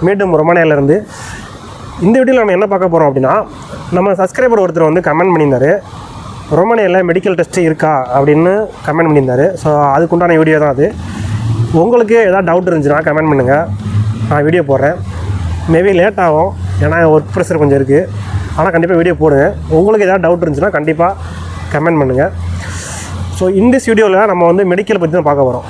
மீண்டும் ரொமானியாவிலேருந்து. இந்த வீடியோவில் நம்ம என்ன பார்க்க போகிறோம் அப்படின்னா, நம்ம சப்ஸ்கிரைபர் ஒருத்தர் வந்து கமெண்ட் பண்ணியிருந்தார், ரொமானியாவில் மெடிக்கல் டெஸ்ட்டு இருக்கா அப்படின்னு கமெண்ட் பண்ணியிருந்தார். ஸோ அதுக்குண்டான வீடியோ தான் அது. உங்களுக்கு எதாவது டவுட் இருந்துச்சுன்னா கமெண்ட் பண்ணுங்கள், நான் வீடியோ போடுறேன். மேபி லேட் ஆகும், ஏன்னா ஒர்க் ப்ரெஷர் கொஞ்சம் இருக்குது. ஆனால் கண்டிப்பாக வீடியோ போடுங்க. உங்களுக்கு எதாவது டவுட் இருந்துச்சுன்னா கண்டிப்பாக கமெண்ட் பண்ணுங்கள். ஸோ இந்த வீடியோவில் நம்ம வந்து மெடிக்கல் பற்றி தான் பார்க்க போகிறோம்.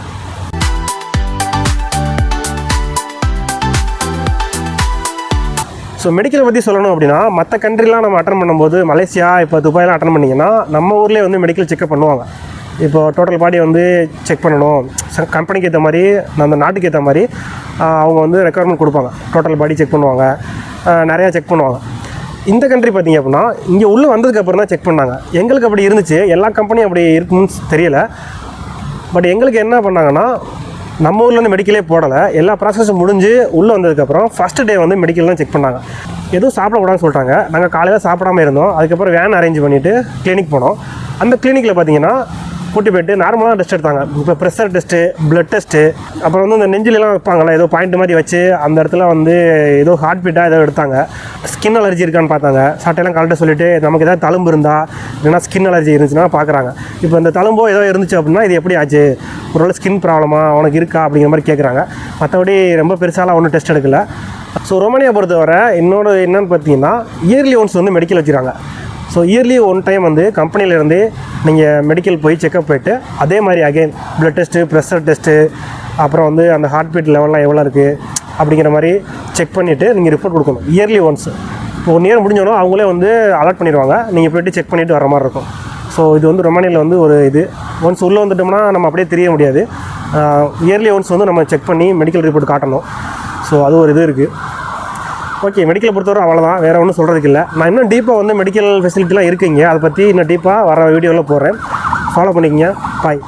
ஸோ மெடிக்கலை பற்றி சொல்லணும் அப்படின்னா, மற்ற கண்ட்ரிலாம் நம்ம அட்டன் பண்ணும்போது, மலேசியா இப்போ துபாயெலாம் அட்டன் பண்ணிங்கன்னா நம்ம ஊர்லேயே வந்து மெடிக்கல் செக்அப் பண்ணுவாங்க. இப்போ டோட்டல் பாடி வந்து செக் பண்ணணும், கம்பெனிக்கு ஏற்ற மாதிரி, அந்த நாட்டுக்கு ஏற்ற மாதிரி அவங்க வந்து ரெக்குவயர்மெண்ட் கொடுப்பாங்க. டோட்டல் பாடி செக் பண்ணுவாங்க, நிறையா செக் பண்ணுவாங்க. இந்த கண்ட்ரி பார்த்திங்க அப்படின்னா, இங்கே உள்ளே வந்ததுக்கப்புறம் தான் செக் பண்ணாங்க. எங்களுக்கு அப்படி இருந்துச்சு, எல்லா கம்பெனியும் அப்படி இருக்குன்னு தெரியலை. பட் எங்களுக்கு என்ன பண்ணாங்கன்னா, நம்ம ஊரில் வந்து மெடிக்கலே போடலை. எல்லா ப்ராசஸும் முடிஞ்சு உள்ளே வந்ததுக்கப்புறம் ஃபஸ்ட்டு டே வந்து மெடிக்கல் தான் செக் பண்ணாங்க. எதுவும் சாப்பிடக்கூடாதுன்னு சொல்லிட்டாங்க. நாங்கள் காலையில் சாப்பிடாமல் இருந்தோம். அதுக்கப்புறம் வேன் அரேஞ்ச் பண்ணிவிட்டு கிளினிக் போனோம். அந்த கிளினிக்கில் பார்த்தீங்கன்னா கூட்டி போய்ட்டு நார்மலாக டெஸ்ட் எடுத்தாங்க. இப்போ ப்ரெஷர் டெஸ்ட்டு, ப்ளட் டெஸ்ட்டு, அப்புறம் வந்து இந்த நெஞ்சிலெலாம் வைப்பாங்களே ஏதோ பாயிண்ட் மாதிரி வச்சு அந்த இடத்துல வந்து ஏதோ ஹார்ட் பீட்டாக ஏதோ எடுத்தாங்க. ஸ்கின் அலர்ஜி இருக்கான்னு பார்த்தாங்க. சட்டையெல்லாம் கரெக்டாக சொல்லிவிட்டு நமக்கு ஏதாவது தழும்பு இருந்தால், இல்லைனா ஸ்கின் அலர்ஜி இருந்துச்சுன்னா பார்க்குறாங்க. இப்போ இந்த தழும்போ ஏதோ இருந்துச்சு அப்படின்னா இது எப்படி ஆச்சு, ஒரு ஸ்கின் ப்ராப்ளமா உனக்கு இருக்கா அப்படிங்கிற மாதிரி கேட்குறாங்க. மற்றபடி ரொம்ப பெருசாலாம் ஒன்றும் டெஸ்ட் எடுக்கலை. ஸோ ரொமானியா பொறுத்தவரை என்னென்னு பார்த்தீங்கன்னா, இயர்லி ஒன்ஸ் வந்து மெடிக்கல் வச்சுருக்காங்க. ஸோ இயர்லி ஒன் டைம் வந்து கம்பெனிலேருந்து நீங்கள் மெடிக்கல் போய் செக்அப் போய்ட்டு அதே மாதிரி again blood test, pressure test, அப்புறம் வந்து அந்த ஹார்ட் பீட் லெவல்லாம் எவ்வளோ இருக்குது அப்படிங்கிற மாதிரி செக் பண்ணிவிட்டு நீங்கள் ரிப்போர்ட் கொடுக்கணும் இயர்லி ஒன்ஸ். இப்போ 1 இயர் முடிஞ்சோன்னா அவங்களே வந்து அலர்ட் பண்ணிடுவாங்க, நீங்கள் போய்ட்டு செக் பண்ணிவிட்டு வர மாதிரி இருக்கும். ஸோ இது வந்து ரொமானியாவில் வந்து ஒரு இது ஒன்ஸ் உள்ளே வந்துட்டோம்னா நம்ம அப்படியே தெரிய முடியாது. இயர்லி ஒன்ஸ் வந்து நம்ம செக் பண்ணி மெடிக்கல் ரிப்போர்ட் காட்டணும். ஸோ அது ஒரு இது இருக்குது. ஓகே, மெடிக்கலை பொறுத்தவரை அவ்வளோதான், வேறு ஒன்றும் சொல்கிறதுக்கு இல்லை. நான் இன்னும் டீப்பாக வந்து மெடிக்கல் ஃபெசிலிட்டிலாம் இருக்குங்க, அதை பற்றி இன்னும் டீப்பாக வர வீடியோவில் போடுறேன். ஃபாலோ பண்ணிக்கங்க. பாய்.